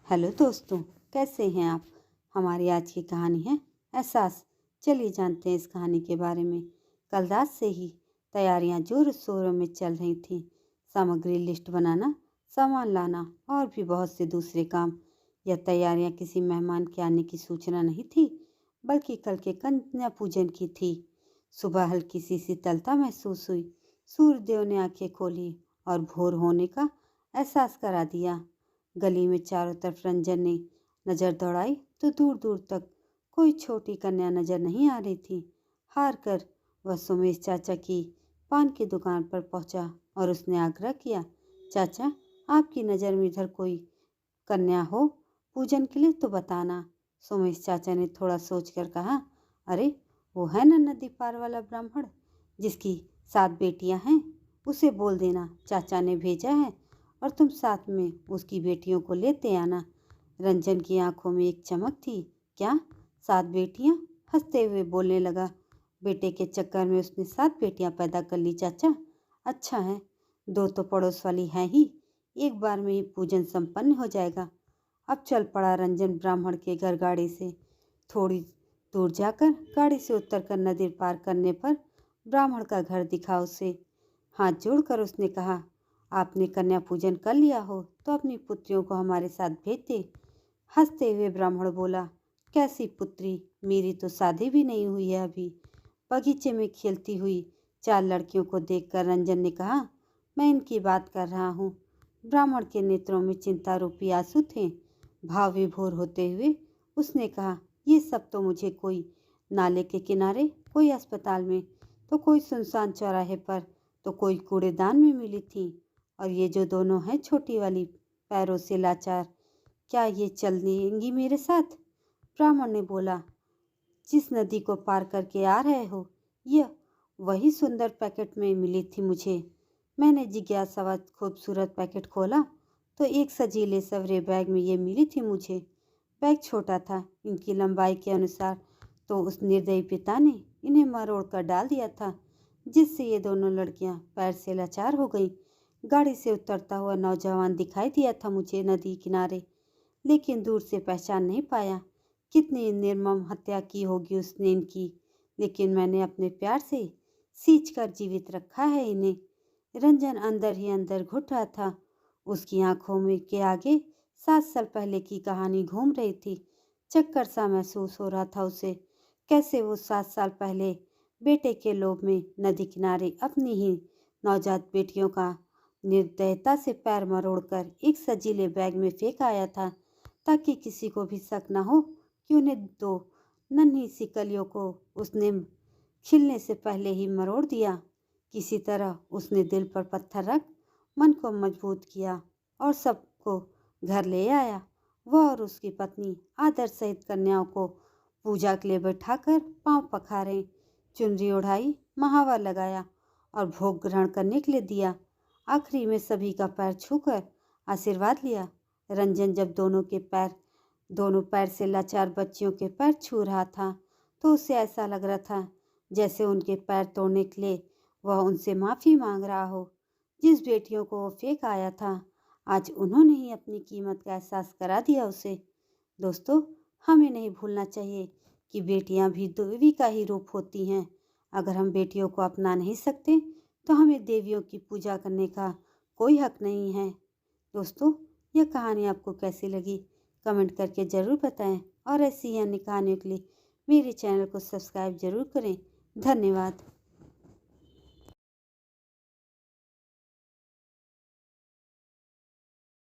Hello दोस्तों, कैसे हैं आप। हमारी आज की कहानी है एहसास। चलिए जानते हैं इस कहानी के बारे में। कल रात से ही तैयारियां जोर शोरों में चल रही थीं। सामग्री लिस्ट बनाना, सामान लाना और भी बहुत से दूसरे काम। यह तैयारियां किसी मेहमान के आने की सूचना नहीं थी, बल्कि कल के कन्या पूजन की थी। सुबह हल्की सी शीतलता महसूस हुई। सूर्यदेव ने आंखें खोली और भोर होने का एहसास करा दिया। गली में चारों तरफ रंजन ने नजर दौड़ाई तो दूर दूर तक कोई छोटी कन्या नजर नहीं आ रही थी। हार कर वह सुमेश चाचा की पान की दुकान पर पहुंचा और उसने आग्रह किया, चाचा, आपकी नज़र में इधर कोई कन्या हो पूजन के लिए तो बताना। सुमेश चाचा ने थोड़ा सोचकर कहा, अरे वो है ना नदी पार वाला ब्राह्मण जिसकी 7 बेटियां हैं, उसे बोल देना चाचा ने भेजा है और तुम साथ में उसकी बेटियों को लेते आना। रंजन की आंखों में एक चमक थी। क्या 7 बेटियां? हंसते हुए बोलने लगा, बेटे के चक्कर में उसने 7 बेटियां पैदा कर ली चाचा। अच्छा है, 2 तो पड़ोस वाली हैं ही, एक बार में ही पूजन संपन्न हो जाएगा। अब चल पड़ा रंजन ब्राह्मण के घर गाड़ी से। थोड़ी दूर जाकर गाड़ी से उतरकर नदी पार करने पर ब्राह्मण का घर दिखा उसे। हाथ जोड़कर उसने कहा, आपने कन्या पूजन कर लिया हो तो अपनी पुत्रियों को हमारे साथ भेज दे। हंसते हुए ब्राह्मण बोला, कैसी पुत्री, मेरी तो शादी भी नहीं हुई है अभी। बगीचे में खेलती हुई 4 लड़कियों को देखकर रंजन ने कहा, मैं इनकी बात कर रहा हूँ। ब्राह्मण के नेत्रों में चिंता रूपी आंसू थे। भाव विभोर होते हुए उसने कहा, ये सब तो मुझे कोई नाले के किनारे, कोई अस्पताल में, तो कोई सुनसान चौराहे पर, तो कोई कूड़ेदान में मिली थी। और ये जो दोनों हैं छोटी वाली, पैरों से लाचार, क्या ये चल देंगी मेरे साथ? ब्राह्मण ने बोला, जिस नदी को पार करके आ रहे हो, यह वही सुंदर पैकेट में मिली थी मुझे। मैंने जिज्ञासावश खूबसूरत पैकेट खोला तो एक सजीले सवरे बैग में ये मिली थी मुझे। बैग छोटा था इनकी लंबाई के अनुसार, तो उस निर्दयी पिता ने इन्हें मरोड़ कर डाल दिया था, जिससे ये दोनों लड़कियां पैर से लाचार हो गईं। गाड़ी से उतरता हुआ नौजवान दिखाई दिया था मुझे नदी किनारे, लेकिन दूर से पहचान नहीं पाया। कितनी निर्मम हत्या की होगी उसने इनकी, लेकिन मैंने अपने प्यार से सींच कर जीवित रखा है इन्हें। रंजन अंदर ही अंदर घुट रहा था। उसकी आंखों में के आगे 7 साल पहले की कहानी घूम रही थी। चक्कर सा महसूस हो रहा था उसे, कैसे वो 7 साल पहले बेटे के लोभ में नदी किनारे अपनी ही नवजात बेटियों का निर्दयता से पैर मरोड़कर एक सजीले बैग में फेंक आया था, ताकि किसी को भी शक न हो कि उन्हें 2 नन्ही सी कलियों को उसने खिलने से पहले ही मरोड़ दिया। किसी तरह उसने दिल पर पत्थर रख मन को मजबूत किया और सबको घर ले आया। वह और उसकी पत्नी आदर सहित कन्याओं को पूजा के लिए बैठाकर पांव पखारे, चुनरी ओढ़ाई, महावर लगाया और भोग ग्रहण करने के लिए दिया। आखिरी में सभी का पैर छूकर आशीर्वाद लिया। रंजन जब दोनों पैर से लाचार बच्चियों के पैर छू रहा था तो उसे ऐसा लग रहा था जैसे उनके पैर तोड़ने के लिए वह उनसे माफ़ी मांग रहा हो। जिस बेटियों को वो फेंक आया था, आज उन्होंने ही अपनी कीमत का एहसास करा दिया उसे। दोस्तों, हमें नहीं भूलना चाहिए कि बेटियां भी देवी का ही रूप होती हैं। अगर हम बेटियों को अपना नहीं सकते तो हमें देवियों की पूजा करने का कोई हक नहीं है। दोस्तों, यह कहानी आपको कैसी लगी कमेंट करके ज़रूर बताएं और ऐसी ही अन्य कहानियों के लिए मेरे चैनल को सब्सक्राइब ज़रूर करें। धन्यवाद।